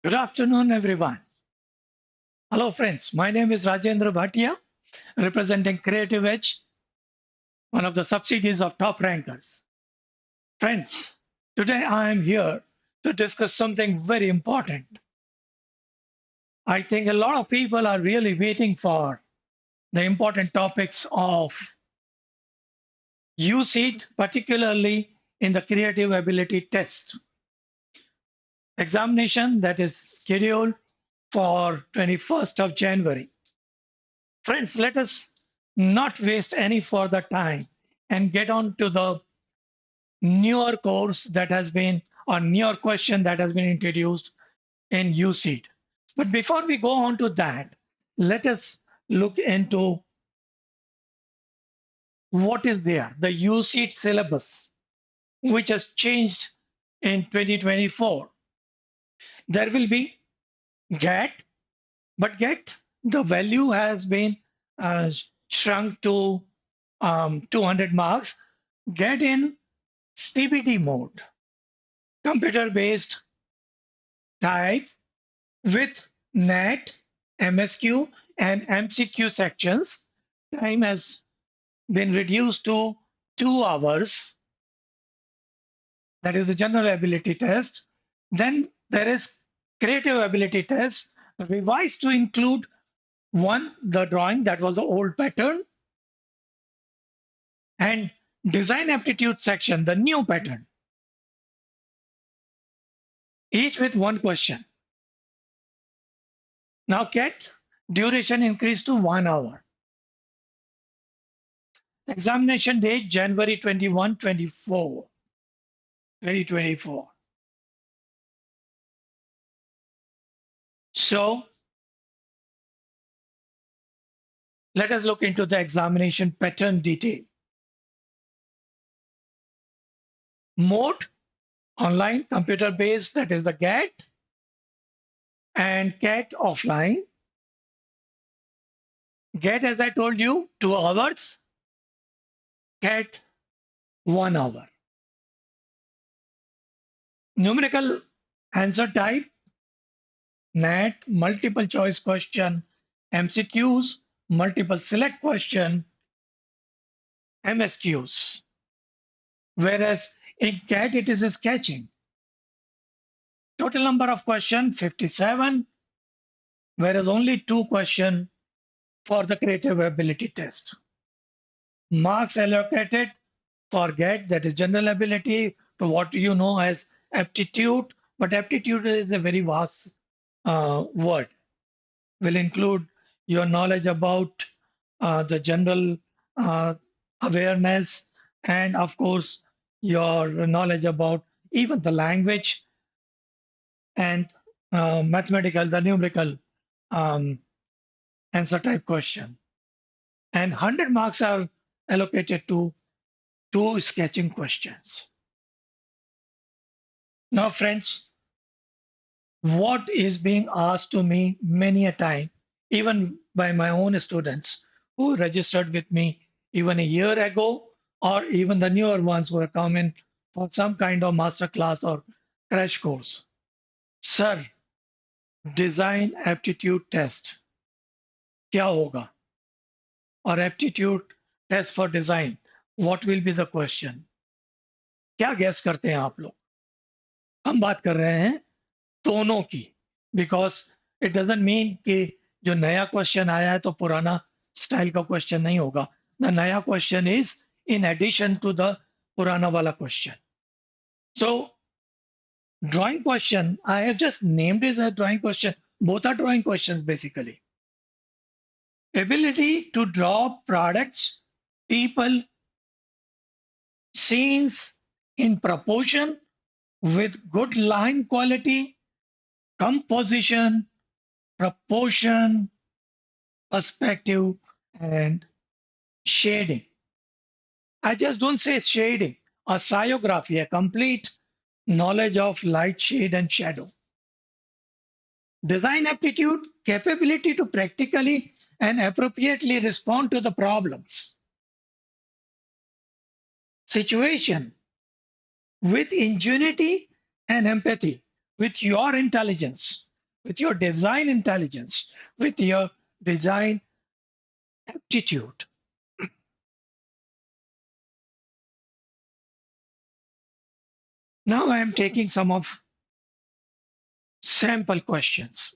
Good afternoon, everyone. Hello, friends. My name is Rajendra Bhatia, representing Creative Edge, one of the subsidiaries of Top Rankers. Friends, today I am here to discuss something very important. I think a lot of people are really waiting for the important topics of UCEED, particularly in the creative ability test examination that is scheduled for 21st of January. Friends, let us not waste any further time and get on to the newer course that has been, or newer question that has been introduced in UCEED. But before we go on to that, let us look into what is there, the UCEED syllabus, which has changed in 2024. There will be GAT, but GAT, the value has been shrunk to 200 marks. GAT in CBT mode, computer-based type with NAT, MSQ, and MCQ sections. Time has been reduced to 2 hours. That is the general ability test. Then there is creative ability test, revised to include one, the drawing, that was the old pattern, and design aptitude section, the new pattern, each with one question. Now CAT duration increased to 1 hour. Examination date January 21, 2024. So let us look into the examination pattern detail. Mode, online, computer-based, that is the GAT, and CAT offline. GAT, as I told you, 2 hours. CAT, 1 hour. Numerical answer type, NAT, multiple choice question, MCQs, multiple select question, MSQs. Whereas in CAT, it is sketching. Total number of questions, 57, whereas only 2 questions for the creative ability test. Marks allocated for GAT, that is general ability, to what you know as aptitude, but aptitude is a very vast word. Will include your knowledge about the general awareness, and of course, your knowledge about even the language and mathematical, the numerical answer type question. And 100 marks are allocated to 2 sketching questions. Now, friends, what is being asked to me many a time, even by my own students who registered with me even a year ago, or even the newer ones who are coming for some kind of master class or crash course. Sir, design aptitude test क्या होगा? Or aptitude test for design, what will be the question? क्या gas करते हैं आप लोग? हम बात कर रहे हैं दोनों की, because it doesn't mean कि जो नया क्वेश्चन आया है तो पुराना स्टाइल का क्वेश्चन नहीं होगा. The नया question is in addition to the पुराना वाला question. So drawing question, I have just named it as a drawing question. Both are drawing questions basically. Ability to draw products, people, scenes in proportion with good line quality, composition, proportion, perspective, and shading. I just don't say shading, a physiography, a complete knowledge of light, shade, and shadow. Design aptitude, capability to practically and appropriately respond to the problems. Situation, with ingenuity and empathy, with your intelligence, with your design intelligence, with your design aptitude. Now I am taking some of sample questions.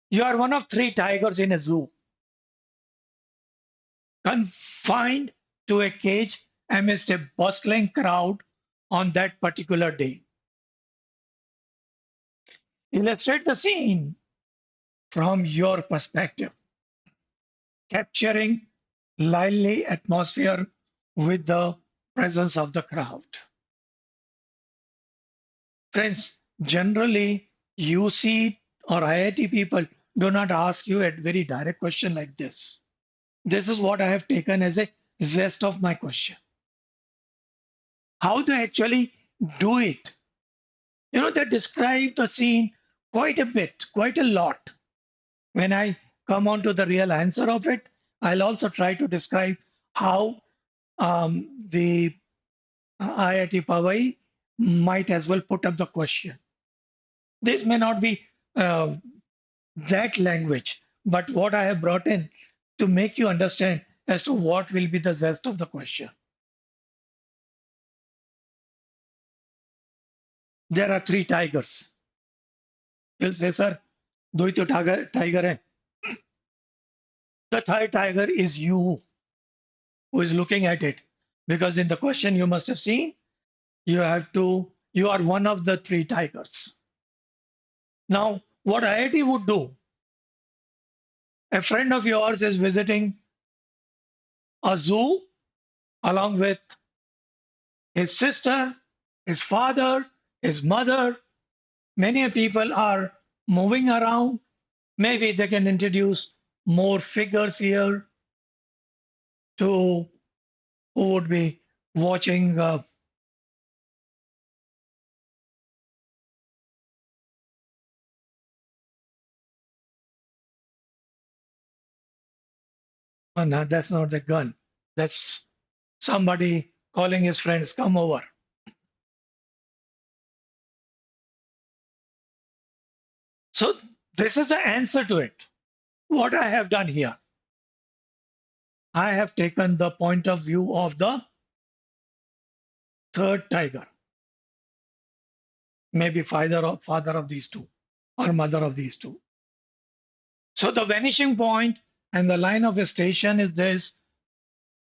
You are one of three tigers in a zoo, confined to a cage amidst a bustling crowd on that particular day. Illustrate the scene from your perspective, capturing lively atmosphere with the presence of the crowd. Friends, generally UC or IIT people do not ask you a very direct question like this. This is what I have taken as a zest of my question. How they actually do it. You know, they describe the scene quite a bit, quite a lot. When I come on to the real answer of it, I'll also try to describe how the IIT Powai might as well put up the question. This may not be that language, but what I have brought in to make you understand as to what will be the zest of the question. There are three tigers. You'll say, sir, do it to tiger hai. The third tiger is you who is looking at it. Because in the question you must have seen, you are one of the three tigers. Now, what IIT would do, a friend of yours is visiting a zoo along with his sister, his father, his mother. Many people are moving around. Maybe they can introduce more figures here to who would be watching. Oh, no, that's not the gun. That's somebody calling his friends, come over. So this is the answer to it. What I have done here, I have taken the point of view of the third tiger, maybe father of these two or mother of these two. So the vanishing point and the line of station is this,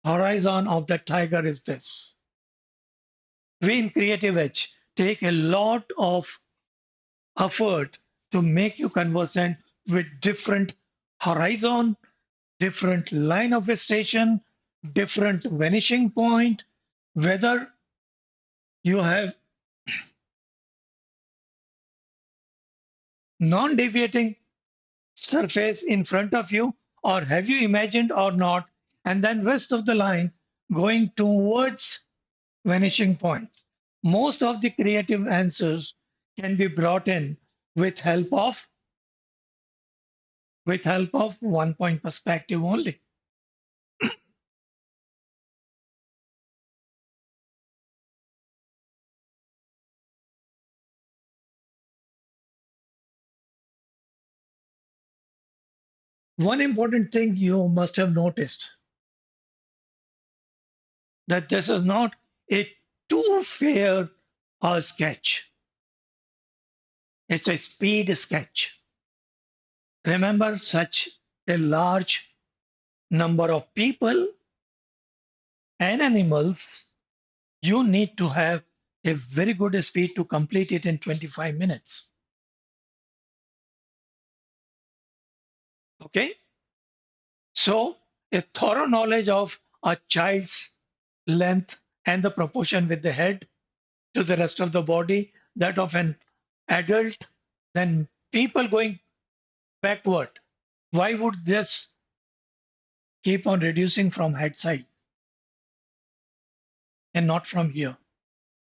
horizon of the tiger is this. We in Creative Edge take a lot of effort to make you conversant with different horizon, different line of station, different vanishing point, whether you have non-deviating surface in front of you or have you imagined or not, and then rest of the line going towards vanishing point. Most of the creative answers can be brought in with help of 1 point perspective only. One important thing you must have noticed that this is not a too fair a sketch. It's a speed sketch. Remember, such a large number of people and animals, you need to have a very good speed to complete it in 25 minutes. Okay? So, a thorough knowledge of a child's length and the proportion with the head to the rest of the body, that of an adult, then people going backward. Why would this keep on reducing from head side and not from here,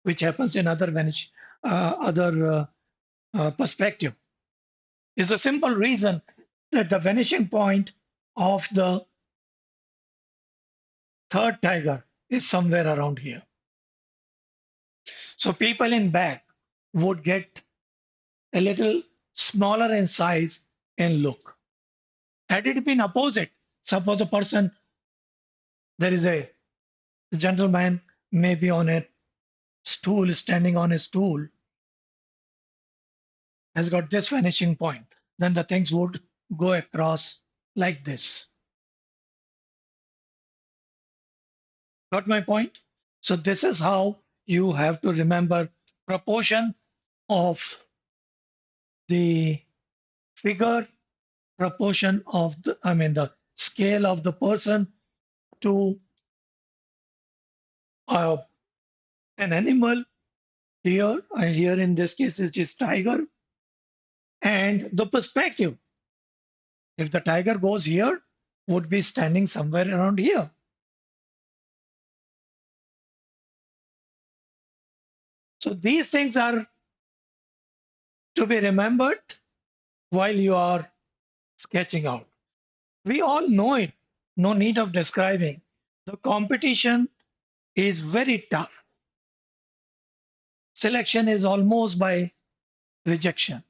which happens in other perspective? Is a simple reason that the vanishing point of the third tiger is somewhere around here. So people in back would get a little smaller in size and look. Had it been opposite, suppose a person, there is a gentleman maybe on a stool, standing on a stool, has got this vanishing point, then the things would go across like this. Got my point? So this is how you have to remember proportion of the figure, proportion of the, the scale of the person to uh, an animal. Here in this case it is tiger, and the perspective. If the tiger goes here, would be standing somewhere around here. So these things are to be remembered while you are sketching out. We all know it, no need of describing. The competition is very tough. Selection is almost by rejection.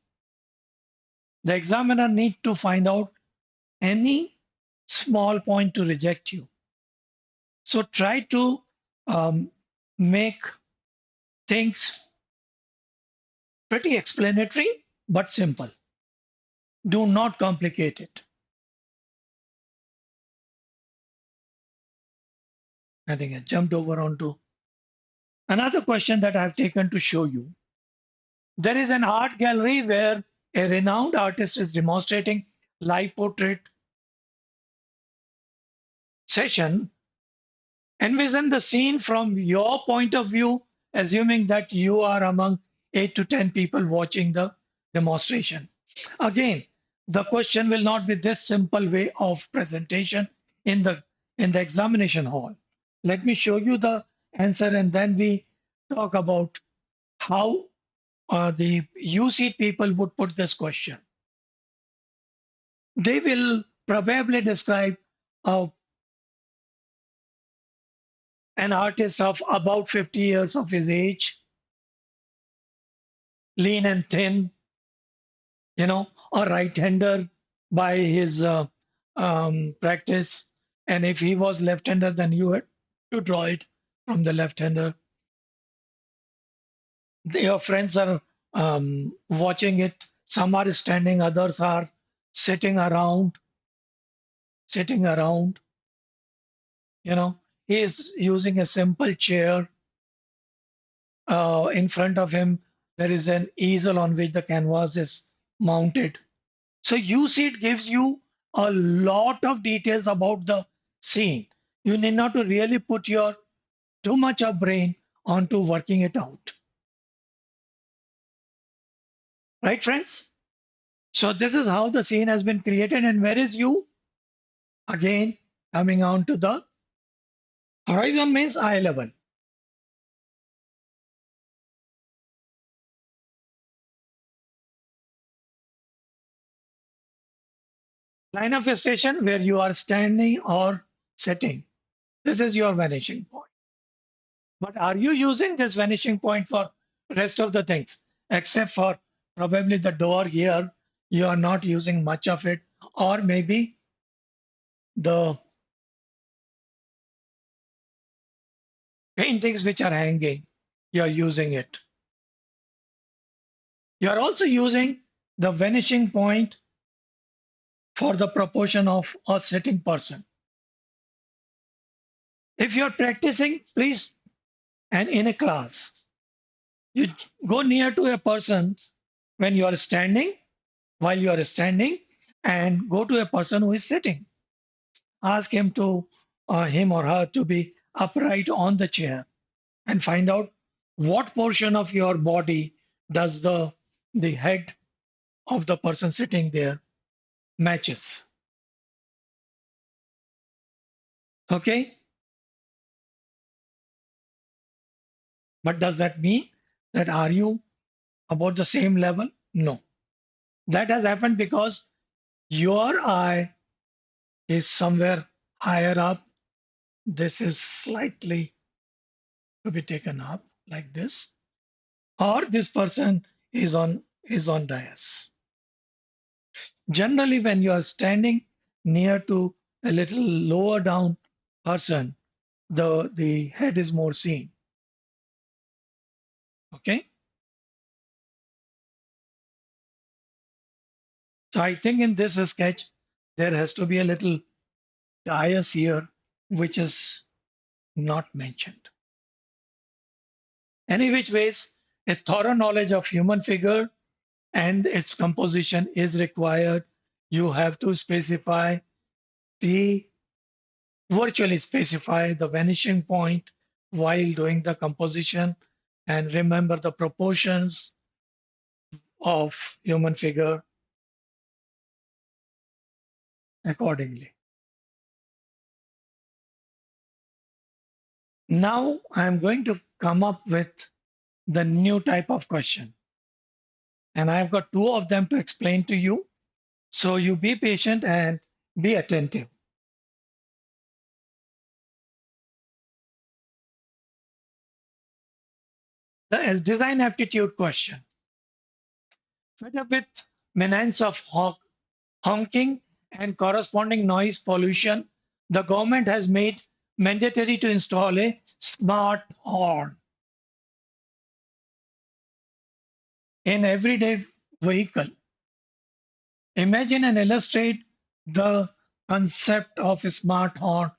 The examiner need to find out any small point to reject you. So try to make things pretty explanatory but simple. Do not complicate it. I think I jumped over onto another question that I've taken to show you. There is an art gallery where a renowned artist is demonstrating live portrait session. Envision the scene from your point of view, assuming that you are among 8 to 10 people watching the demonstration. Again, the question will not be this simple way of presentation in the examination hall. Let me show you the answer and then we talk about how the UCEED people would put this question. They will probably describe uh, an artist of about 50 years of his age, lean and thin, a right-hander by his practice. And if he was left-hander, then you had to draw it from the left-hander. Your friends are watching it. Some are standing, others are sitting around. He is using a simple chair. In front of him, there is an easel on which the canvas is mounted. So UCEED gives you a lot of details about the scene. You need not to really put your too much of brain onto working it out. Right, friends? So this is how the scene has been created. And where is you? Again, coming on to the horizon means eye level. Line of station where you are standing or sitting. This is your vanishing point. But are you using this vanishing point for rest of the things? Except for probably the door here, you are not using much of it. Or maybe the paintings which are hanging, you are using it. You are also using the vanishing point for the proportion of a sitting person. If you are practicing, please, and in a class, you go near to a person when you are standing, while you are standing, and go to a person who is sitting. Ask him or her to be upright on the chair and find out what portion of your body does the head of the person sitting there matches. Okay? But does that mean that are you about the same level? No. That has happened because your eye is somewhere higher up. This is slightly to be taken up like this. Or this person is on dais. Generally, when you are standing near to a little lower down person, the head is more seen. Okay. So I think in this sketch, there has to be a little bias here, which is not mentioned. Any which ways, a thorough knowledge of human figure and its composition is required. You have to specify the virtually specify the vanishing point while doing the composition and remember the proportions of human figure accordingly. Now I'm going to come up with the new type of question. And I've got two of them to explain to you. So you be patient and be attentive. The design aptitude question. Fed up with menace of honking and corresponding noise pollution, the government has made mandatory to install a smart horn in everyday vehicle. Imagine and illustrate the concept of a smart horn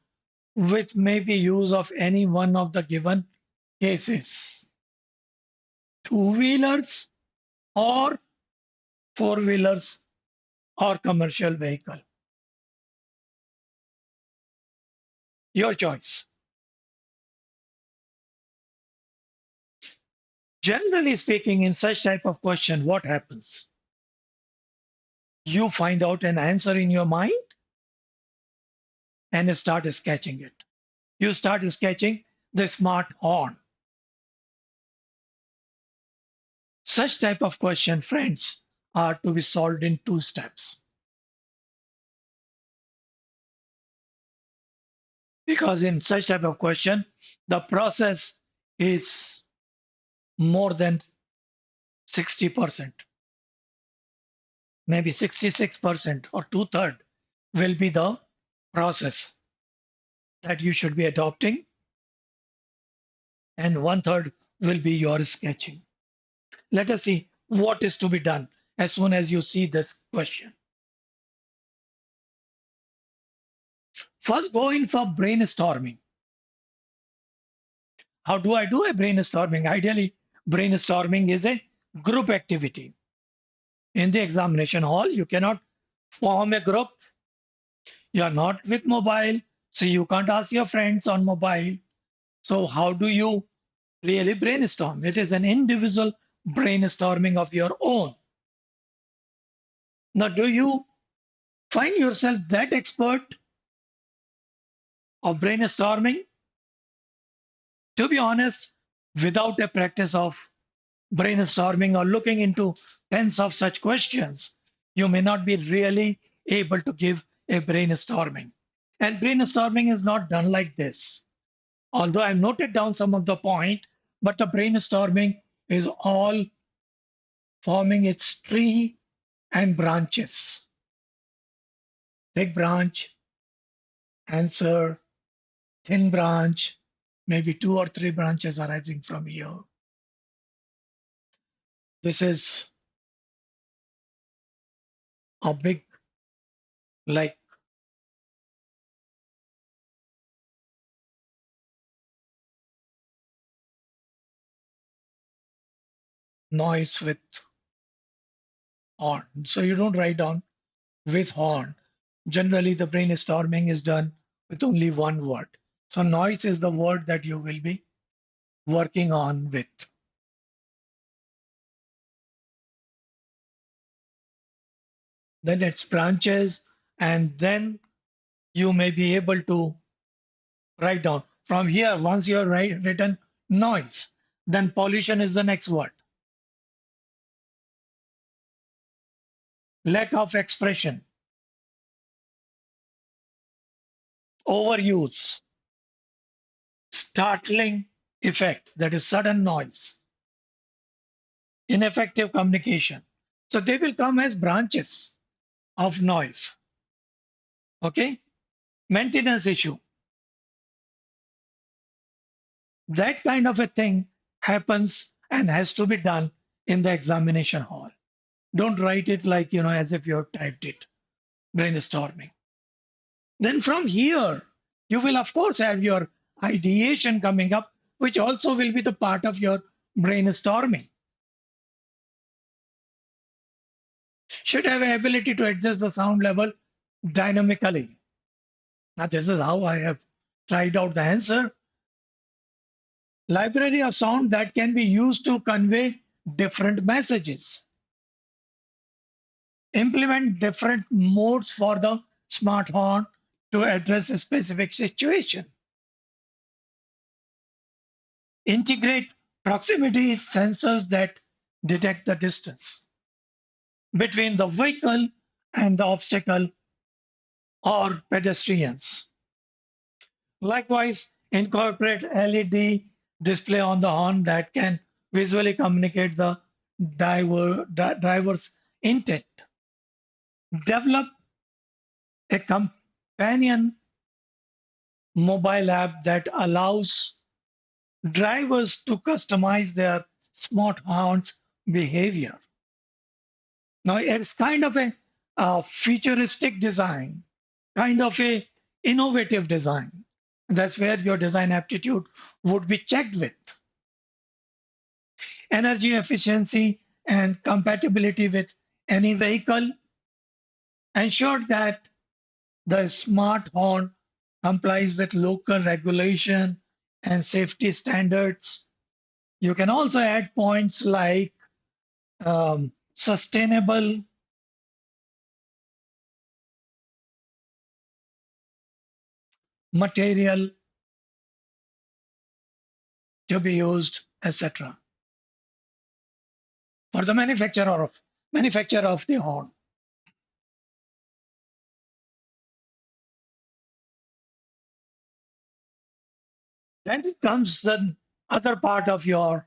with maybe use of any one of the given cases. Two-wheelers or four-wheelers or commercial vehicle. Your choice. Generally speaking, in such type of question, what happens? You find out an answer in your mind and start sketching it. You start sketching the smart horn. Such type of question, friends, are to be solved in two steps. Because in such type of question, the process is more than 60%, maybe 66% or two-thirds will be the process that you should be adopting, and one-third will be your sketching. Let us see what is to be done as soon as you see this question. First, go in for brainstorming. How do I do a brainstorming? Ideally, brainstorming is a group activity. In the examination hall, you cannot form a group. You are not with mobile, so you can't ask your friends on mobile. So how do you really brainstorm? It is an individual brainstorming of your own. Now, do you find yourself that expert of brainstorming? To be honest, without a practice of brainstorming or looking into tens of such questions, you may not be really able to give a brainstorming. And brainstorming is not done like this. Although I've noted down some of the point, but the brainstorming is all forming its tree and branches. Big branch, answer, thin branch, maybe two or three branches arising from here. This is a big, like, noise with horn. So you don't write down with horn. Generally, the brainstorming is done with only one word. So noise is the word that you will be working on with. Then its branches, and then you may be able to write down. From here, once you have written noise, then pollution is the next word. Lack of expression, overuse, startling effect, that is sudden noise, ineffective communication. So they will come as branches. of noise. Okay, maintenance issue. That kind of a thing happens and has to be done in the examination hall. Don't write it like, as if you have typed it, brainstorming. Then from here, you will, of course, have your ideation coming up, which also will be the part of your brainstorming. Should have an ability to adjust the sound level dynamically. Now, this is how I have tried out the answer. Library of sound that can be used to convey different messages. Implement different modes for the smart horn to address a specific situation. Integrate proximity sensors that detect the distance between the vehicle and the obstacle or pedestrians. Likewise, incorporate LED display on the horn that can visually communicate the driver's intent. Develop a companion mobile app that allows drivers to customize their smart horn's behavior. Now, it's kind of a futuristic design, kind of a innovative design. That's where your design aptitude would be checked with. Energy efficiency and compatibility with any vehicle. Ensure that the smart horn complies with local regulation and safety standards. You can also add points like sustainable material to be used, etc. for the manufacturer of the horn. Then comes the other part of your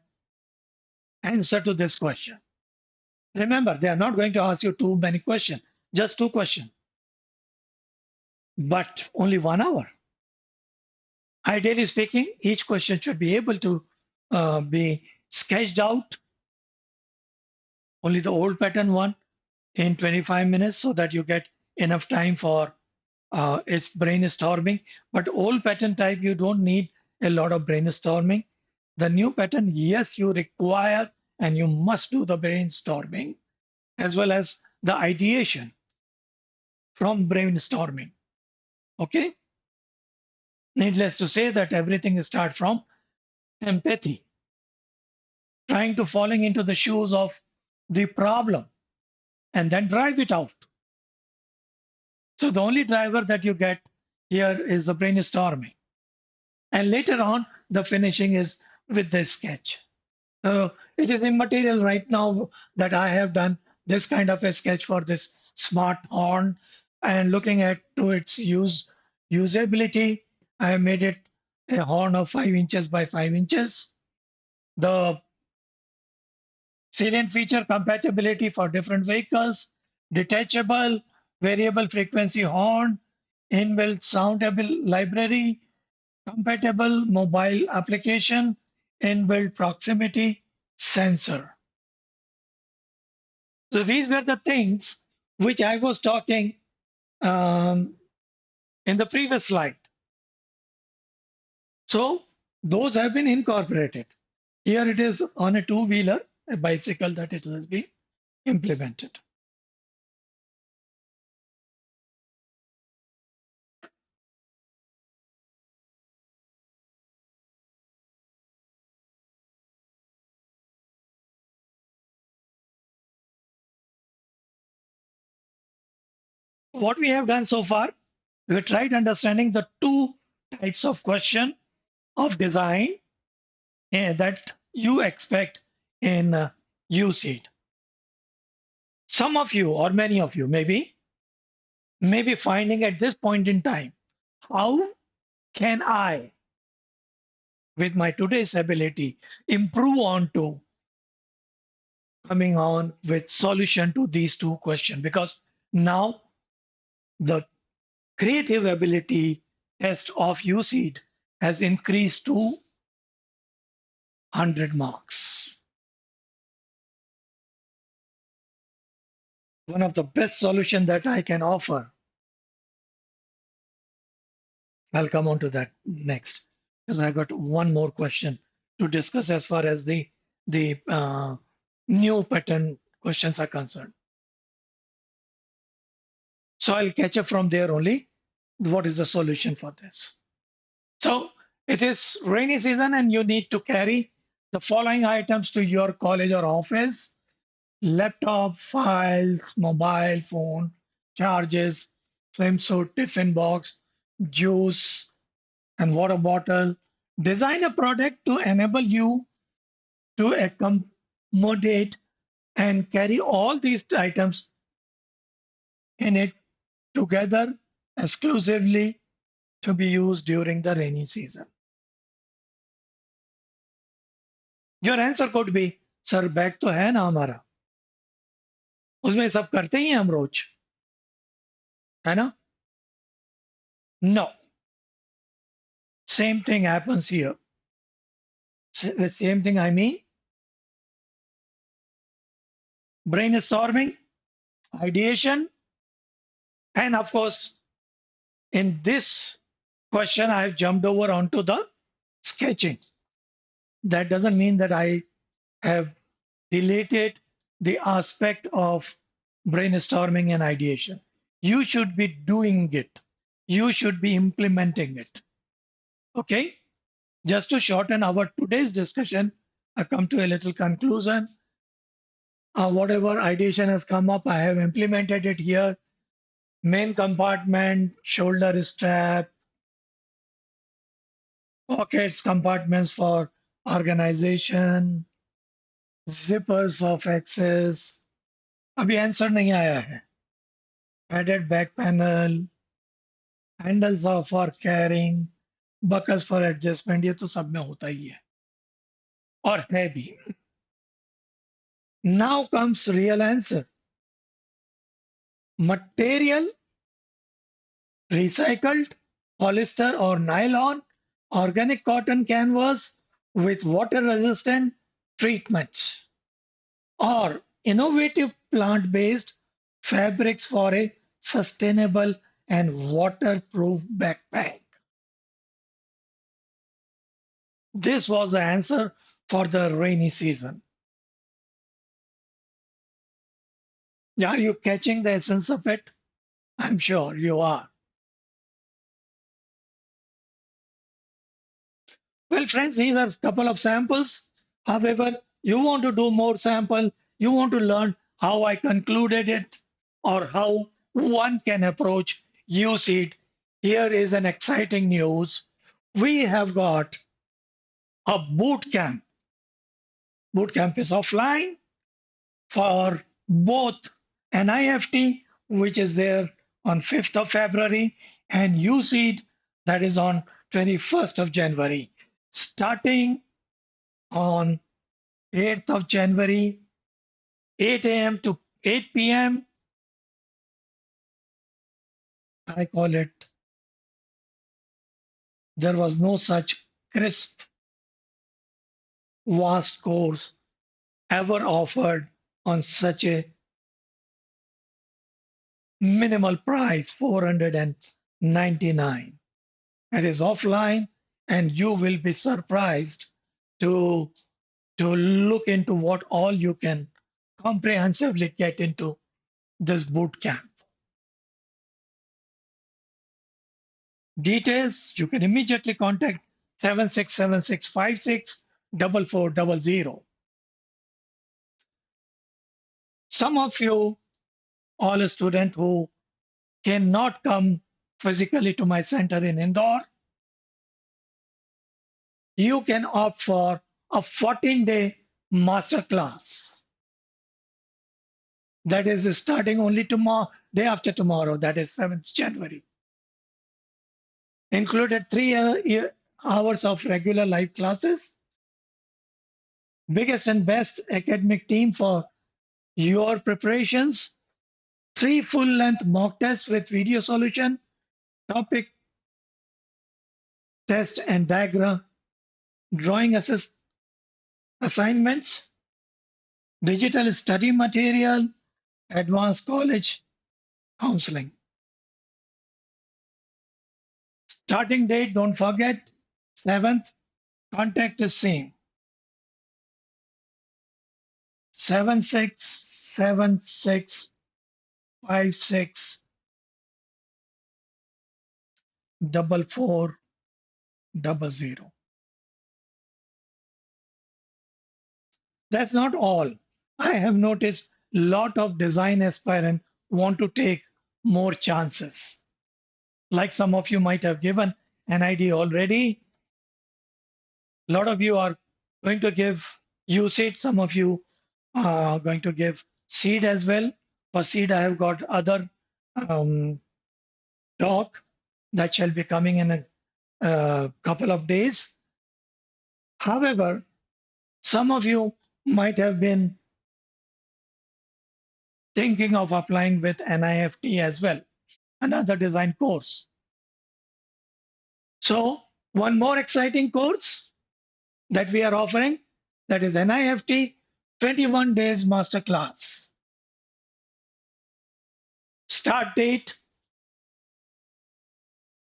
answer to this question. Remember, they are not going to ask you too many questions, just 2 questions, but only 1 hour. Ideally speaking, each question should be able to be sketched out, only the old pattern one, in 25 minutes so that you get enough time for its brainstorming. But old pattern type, you don't need a lot of brainstorming. The new pattern, yes, you require and you must do the brainstorming as well as the ideation from brainstorming. Okay? Needless to say that everything starts from empathy, trying to falling into the shoes of the problem and then drive it out. So the only driver that you get here is the brainstorming. And later on, the finishing is with the sketch. So it is immaterial right now that I have done this kind of a sketch for this smart horn and looking at to its usability. I have made it a horn of 5 inches by 5 inches. The salient feature compatibility for different vehicles, detachable, variable frequency horn, inbuilt soundable library, compatible mobile application, inbuilt proximity sensor. So these were the things which I was talking in the previous slide. So those have been incorporated. Here it is on a two-wheeler, a bicycle that it has been implemented. What we have done so far, we tried understanding the two types of question of design that you expect in UCEED. Some of you or many of you may be finding at this point in time, how can I, with my today's ability, improve on to coming on with solution to these two questions? Because Now, the creative ability test of UCEED has increased to 100 marks. One of the best solutions that I can offer, I'll come on to that next, because I got one more question to discuss as far as the new pattern questions are concerned. So I'll catch up from there only. What is the solution for this? So it is rainy season and you need to carry the following items to your college or office: laptop, files, mobile phone, charges, swimsuit, tiffin box, juice, and water bottle. Design a product to enable you to accommodate and carry all these items in it together exclusively to be used during the rainy season. Your answer could be, sir bag तो है ना हमारा, उसमें सब करते ही हैं हम रोज, है ना? No. Same thing happens here. The same thing I mean, brainstorming, ideation, and of course, in this question, I've jumped over onto the sketching. That doesn't mean that I have deleted the aspect of brainstorming and ideation. You should be doing it. You should be implementing it. Okay? Just to shorten our today's discussion, I come to a little conclusion. Whatever ideation has come up, I have implemented it here. Main compartment, shoulder strap, pockets, compartments for organization, zippers of access. अभी answer नहीं आया है. Padded back panel, handles for carrying, buckles for adjustment. ये तो सब में होता ही है और है भी. Now comes real answer. Material: recycled polyester or nylon, organic cotton canvas with water resistant treatments, or innovative plant based fabrics for a sustainable and waterproof backpack. This was the answer for the rainy season. Are you catching the essence of it? I'm sure you are. Well, friends, these are a couple of samples. However, you want to do more sample, you want to learn how I concluded it or how one can approach UCEED. Here is an exciting news. We have got a boot camp. Boot camp is offline for both NIFT, which is there on 5th of February, and UCEED, that is on 21st of January. Starting on 8th of January, 8 a.m. to 8 p.m. I call it, there was no such crisp, vast course ever offered on such a minimal price, 499. It is offline, and you will be surprised to look into what all you can comprehensively get into this boot camp. Details, you can immediately contact 7676564400. Some of you, all a student who cannot come physically to my center in Indore, you can opt for a 14-day masterclass. That is starting only tomorrow, day after tomorrow, that is 7th January. Included 3 hours of regular live classes, biggest and best academic team for your preparations, 3 full-length mock tests with video solution, topic test and diagram, drawing assignments, digital study material, advanced college counseling. Starting date, don't forget, 7th, contact is same, 7676564400. That's not all. I have noticed lot of design aspirants want to take more chances. Like some of you might have given an idea already. A lot of you are going to give UCEED, some of you are going to give CEED as well. For CEED, I have got other um, talk that shall be coming in a couple of days. However, some of you might have been thinking of applying with NIFT as well, another design course. So one more exciting course that we are offering, that is NIFT 21 days masterclass. Start date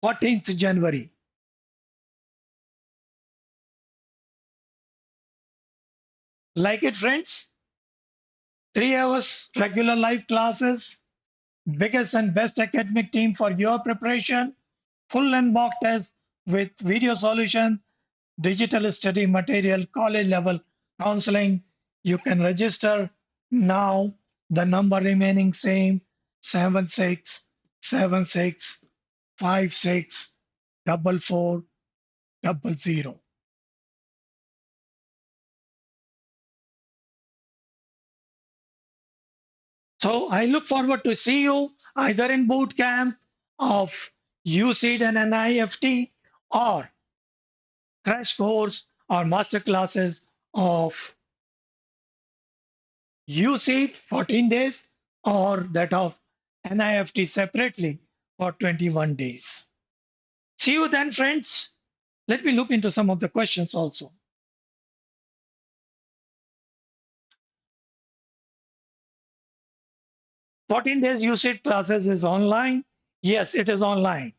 14th January. Like it, friends? 3 hours regular live classes, biggest and best academic team for your preparation, full and mock test with video solution, digital study material, college level counseling. You can register now. The number remaining same, 7676564400. So I look forward to see you either in boot camp of UCEED and NIFT, or crash course or master classes of UCEED 14 days, or that of NIFT separately for 21 days. See you then, friends. Let me look into some of the questions also. 14 days UCEED classes is online. Yes, it is online.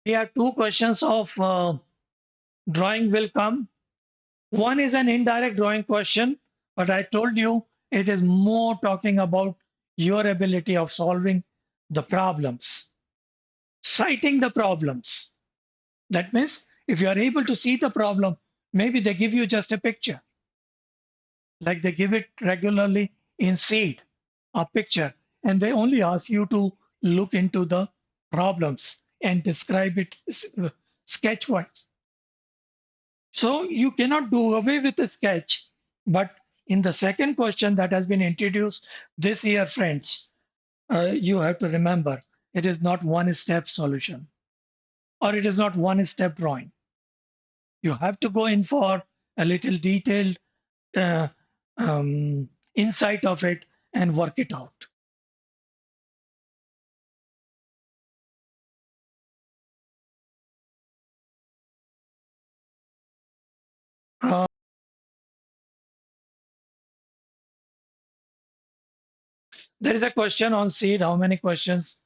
We have 2 questions of drawing will come. One is an indirect drawing question, but I told you it is more talking about your ability of solving the problems, citing the problems. That means if you are able to see the problem, maybe they give you just a picture, like they give it regularly in CEED, a picture, and they only ask you to look into the problems and describe it sketch-wise. So you cannot do away with a sketch, but in the second question that has been introduced this year, friends, you have to remember it is not one-step solution, or it is not one-step drawing. You have to go in for a little detailed uh, insight of it and work it out. Uh, there is a question on CEED. How many questions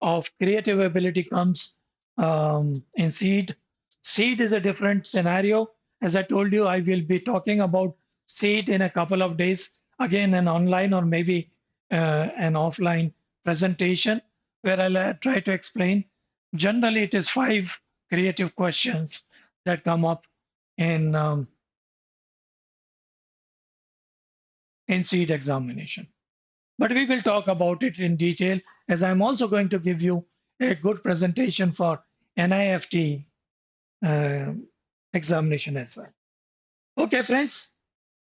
of creative ability comes in CEED? CEED is a different scenario. As I told you, I will be talking about CEED in a couple of days. Again, an online or maybe an offline presentation where I'll try to explain. Generally, it is 5 creative questions that come up in CEED examination. But we will talk about it in detail, as I'm also going to give you a good presentation for NIFT uh, examination as well. Okay, friends.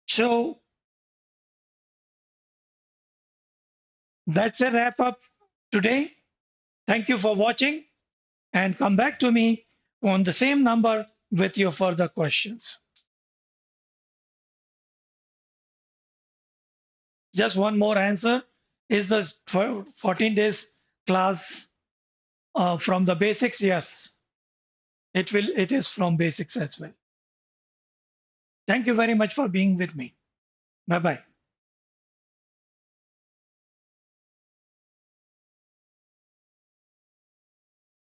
So That's a wrap up today. Thank you for watching and come back to me on the same number with your further questions. Just one more answer. Is the 14 days class from the basics? Yes, it is from basics as well. Thank you very much for being with me. Bye bye.